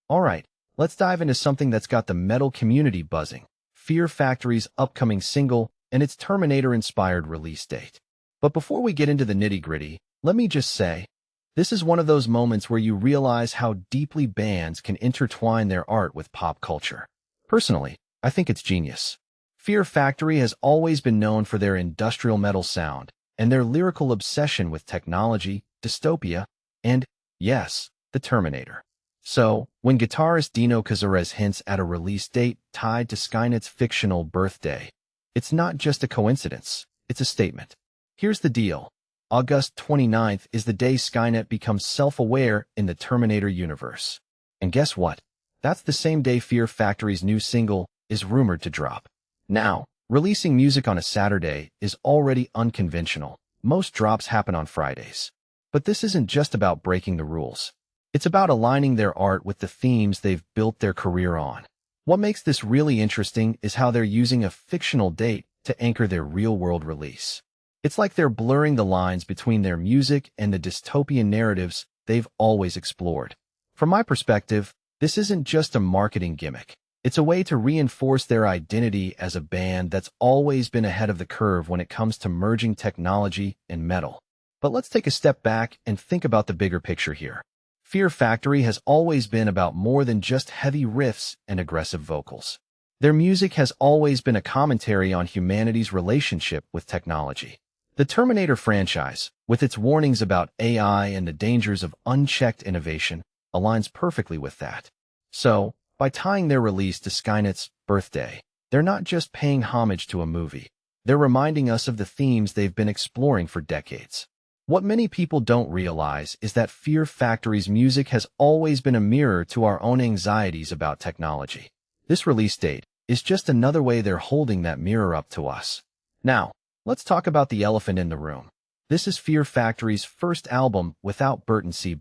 Alright, let's dive into something that's got the metal community buzzing. FearFactory's upcoming single and its Terminator-inspired release date. But before we get into the nitty-gritty, let me just say, this is one of those moments where you realize how deeply bands can intertwine their art with pop culture. Personally, I think it's genius. FearFactory has always been known for their industrial metal sound and their lyrical obsession with technology, dystopia, and, yes, the Terminator. So, when guitarist Dino Cazares hints at a release date tied to Skynet's fictional birthday, it's not just a coincidence, it's a statement. Here's the deal. August 29th is the day Skynet becomes self-aware in the Terminator universe. And guess what? That's the same day FearFactory's new single is rumored to drop. Now, releasing music on a Saturday is already unconventional. Most drops happen on Fridays. But this isn't just about breaking the rules. It's about aligning their art with the themes they've built their career on. What makes this really interesting is how they're using a fictional date to anchor their real-world release. It's like they're blurring the lines between their music and the dystopian narratives they've always explored. From my perspective, this isn't just a marketing gimmick. It's a way to reinforce their identity as a band that's always been ahead of the curve when it comes to merging technology and metal. But let's take a step back and think about the bigger picture here. FearFactory has always been about more than just heavy riffs and aggressive vocals. Their music has always been a commentary on humanity's relationship with technology. The Terminator franchise, with its warnings about AI and the dangers of unchecked innovation, aligns perfectly with that. So, by tying their release to Skynet's birthday, they're not just paying homage to a movie. They're reminding us of the themes they've been exploring for decades. What many people don't realize is that FearFactory's music has always been a mirror to our own anxieties about technology. This release date is just another way they're holding that mirror up to us. Now, let's talk about the elephant in the room. This is FearFactory's first album without Burton C.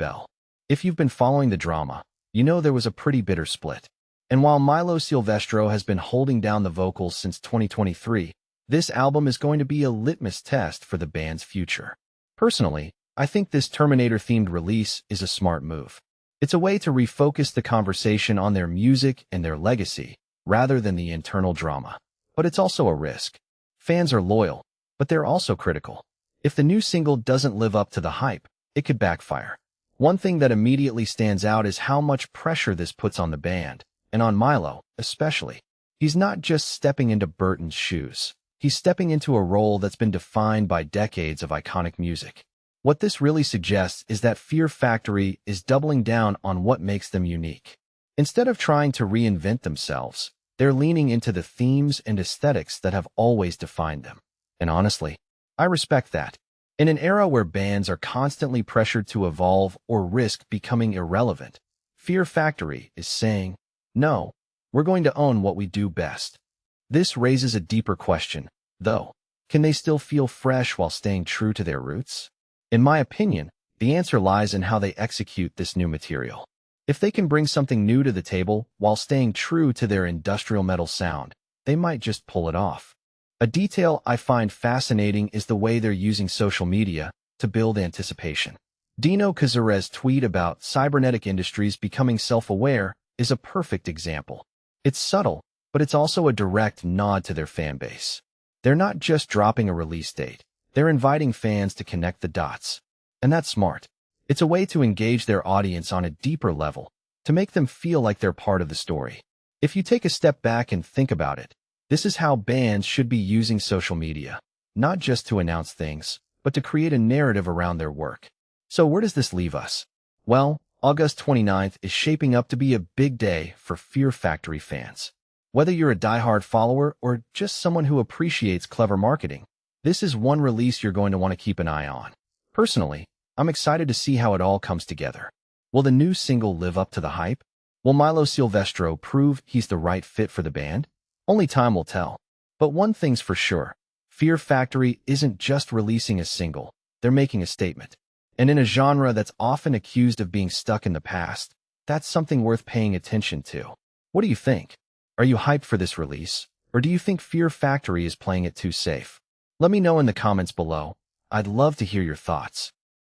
If you've been following the drama, you know there was a pretty bitter split. And while Milo Silvestro has been holding down the vocals since 2023, this album is going to be a litmus test for the band's future. Personally, I think this Terminator-themed release is a smart move. It's a way to refocus the conversation on their music and their legacy, rather than the internal drama. But it's also a risk. Fans are loyal, but they're also critical. If the new single doesn't live up to the hype, it could backfire. One thing that immediately stands out is how much pressure this puts on the band, and on Milo, especially. He's not just stepping into Burton's shoes. He's stepping into a role that's been defined by decades of iconic music. What this really suggests is that FearFactory is doubling down on what makes them unique. Instead of trying to reinvent themselves, they're leaning into the themes and aesthetics that have always defined them. And honestly, I respect that. In an era where bands are constantly pressured to evolve or risk becoming irrelevant, FearFactory is saying, no, we're going to own what we do best. This raises a deeper question, though. Can they still feel fresh while staying true to their roots? In my opinion, the answer lies in how they execute this new material. If they can bring something new to the table while staying true to their industrial metal sound, they might just pull it off. A detail I find fascinating is the way they're using social media to build anticipation. Dino Cazares' tweet about Cybernetic industries becoming self-aware is a perfect example. It's subtle, but it's also a direct nod to their fan base. They're not just dropping a release date. They're inviting fans to connect the dots. And that's smart. It's a way to engage their audience on a deeper level, to make them feel like they're part of the story. If you take a step back and think about it, this is how bands should be using social media, not just to announce things, but to create a narrative around their work. So where does this leave us? Well, August 29th is shaping up to be a big day for FearFactory fans. Whether you're a diehard follower or just someone who appreciates clever marketing, this is one release you're going to want to keep an eye on. Personally, I'm excited to see how it all comes together. Will the new single live up to the hype? Will Milo Silvestro prove he's the right fit for the band? Only time will tell. But one thing's for sure, FearFactory isn't just releasing a single, they're making a statement. And in a genre that's often accused of being stuck in the past, that's something worth paying attention to. What do you think? Are you hyped for this release? Or do you think FearFactory is playing it too safe? Let me know in the comments below. I'd love to hear your thoughts.